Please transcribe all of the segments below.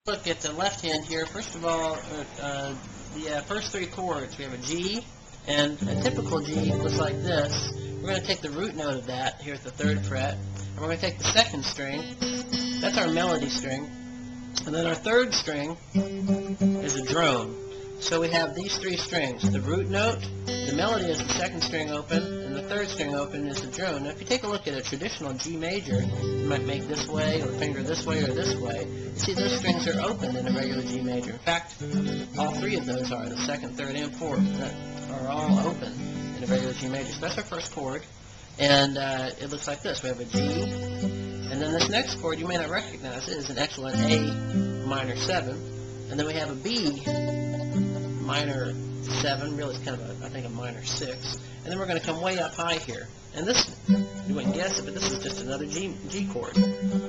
Look at the left hand here. First of all, the first three chords, we have a G, and a typical G looks like this. We're going to take the root note of that here at the 3rd fret, and we're going to take the 2nd string. That's our melody string. And then our 3rd string is a drone. So we have these 3 strings. The root note, the melody is the 2nd string open, and the 3rd string open is the drone. Now if you take a look at a traditional G major, you might make this way, or finger this way, or this way. You see those strings are open in a regular G major. In fact, all 3 of those are, the 2nd, 3rd, and 4th, are all open in a regular G major. So that's our first chord, and it looks like this. We have a G, and then this next chord, you may not recognize it, is an excellent A minor 7, and then we have a B minor 7, really it's kind of, I think, a minor 6, and then we're going to come way up high here. And this, you wouldn't guess it, but this is just another G chord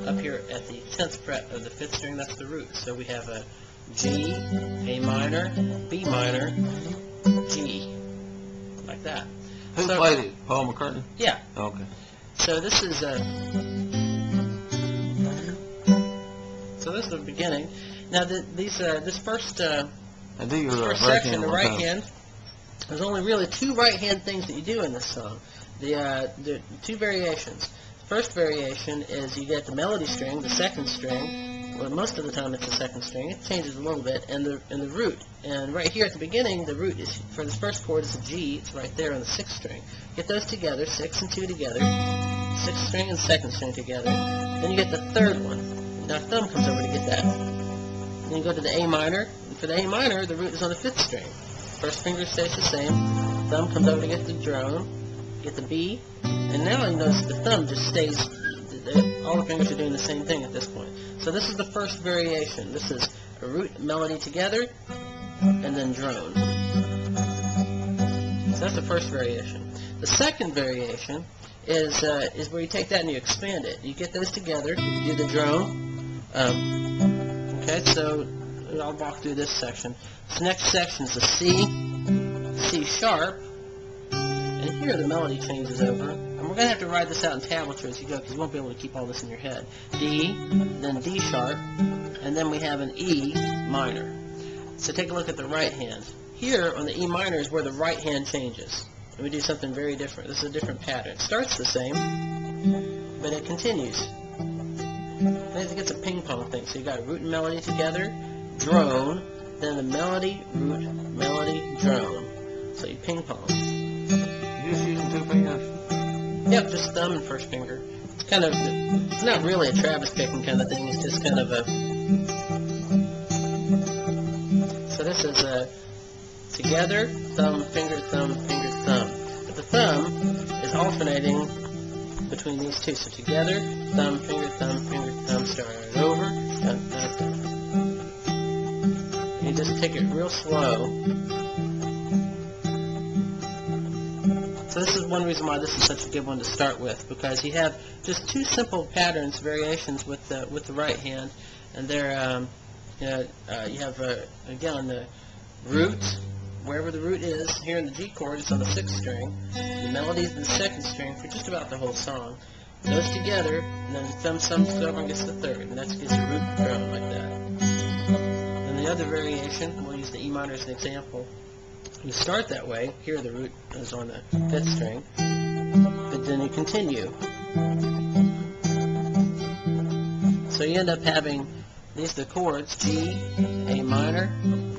up here at the 10th fret of the 5th string. That's the root. So we have a G, A minor, B minor, G, like that. Who played it? Paul McCartney? Yeah. Okay. So this is the beginning. Now this first section, the right hand, there's only really 2 right hand things that you do in this song. The 2 variations. The first variation is you get the melody string, the 2nd string. Well, most of the time it's the 2nd string. It changes a little bit, and the root. And right here at the beginning, the root is, for this first chord, is a G. It's right there on the 6th string. Get those together, 6 and 2 together, 6th string and 2nd string together. Then you get the 3rd one. Now thumb comes over to get that. Then you go to the A minor. And for the A minor, the root is on the 5th string. First finger stays the same. Thumb comes over to get the drone, get the B, and now you notice the thumb just stays. All the fingers are doing the same thing at this point. So this is the first variation. This is a root melody together, and then drone. So that's the first variation. The second variation is where you take that and you expand it. You get those together, you do the drone. Okay, so I'll walk through this section. This next section is a C, C sharp, and here the melody changes over. And we're going to have to write this out in tablature as you go because you won't be able to keep all this in your head. D, then D sharp, and then we have an E minor. So take a look at the right hand. Here on the E minor is where the right hand changes. And we do something very different. This is a different pattern. It starts the same, but it continues. It gets a ping pong thing. So you got root and melody together, drone, then the melody, root, melody, drone. So you ping pong. You just using 2 fingers? Yep, just thumb and first finger. It's kind of, it's not really a Travis picking kind of thing. It's just kind of a. So this is a together, thumb, finger, thumb, finger, thumb. But the thumb is alternating between these 2. So together, thumb, finger, thumb, start over, dun, dun, dun. You just take it real slow. So this is one reason why this is such a good one to start with, because you have just 2 simple patterns, variations with the right hand, and they're you have again the root. Wherever the root is, here in the G chord, it's on the 6th string. The melody is in the 2nd string for just about the whole song. Those together, and then the thumb sums over and gets the 3rd, and that gets a root drone like that. And the other variation, we'll use the E minor as an example. You start that way. Here the root is on the 5th string, but then you continue. So you end up having these are the chords: G, A minor,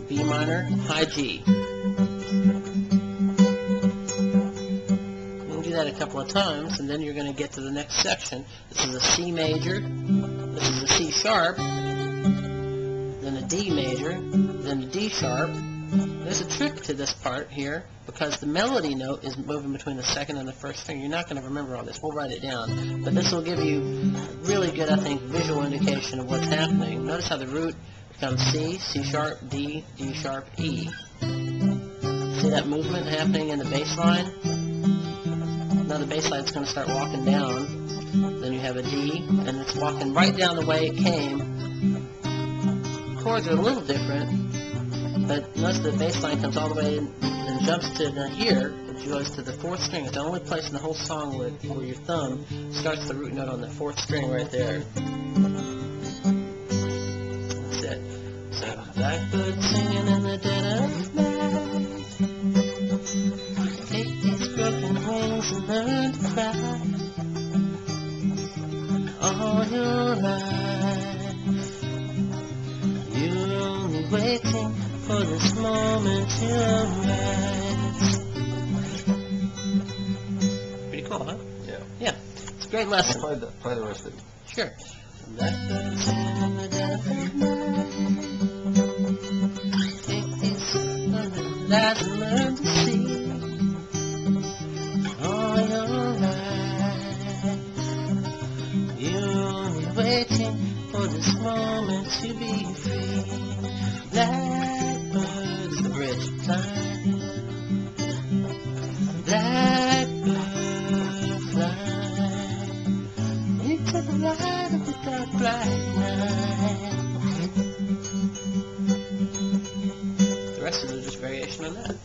B minor, high G. That a couple of times, and then you're going to get to the next section. This is a C major, this is a C sharp, then a D major, then a D sharp. There's a trick to this part here because the melody note is moving between the 2nd and the 1st string. You're not going to remember all this. We'll write it down, but this will give you a really good, I think, visual indication of what's happening. Notice how the root becomes C, C sharp, D, D sharp, E. See that movement happening in the bass line? Now the bass line's going to start walking down. Then you have a D, and it's walking right down the way it came. Chords are a little different, but notice the bass line comes all the way in and jumps to here, which goes to the 4th string. It's the only place in the whole song where your thumb starts the root note on the 4th string right there. That's it. Blackbird singing in the dead of night. Take these broken wings and learn to fly. All your life, you're only waiting for this moment to arise. Pretty cool, huh? Yeah. Yeah, it's a great lesson. Play the rest of it. Sure. Blackbird singing in the dead of night. Take these broken lights and learn to see. All your life, you're only waiting for this moment to be free. Blackbird is the bridge flying. Blackbird flying into the light of the dark black night. The rest of it is just variation on that.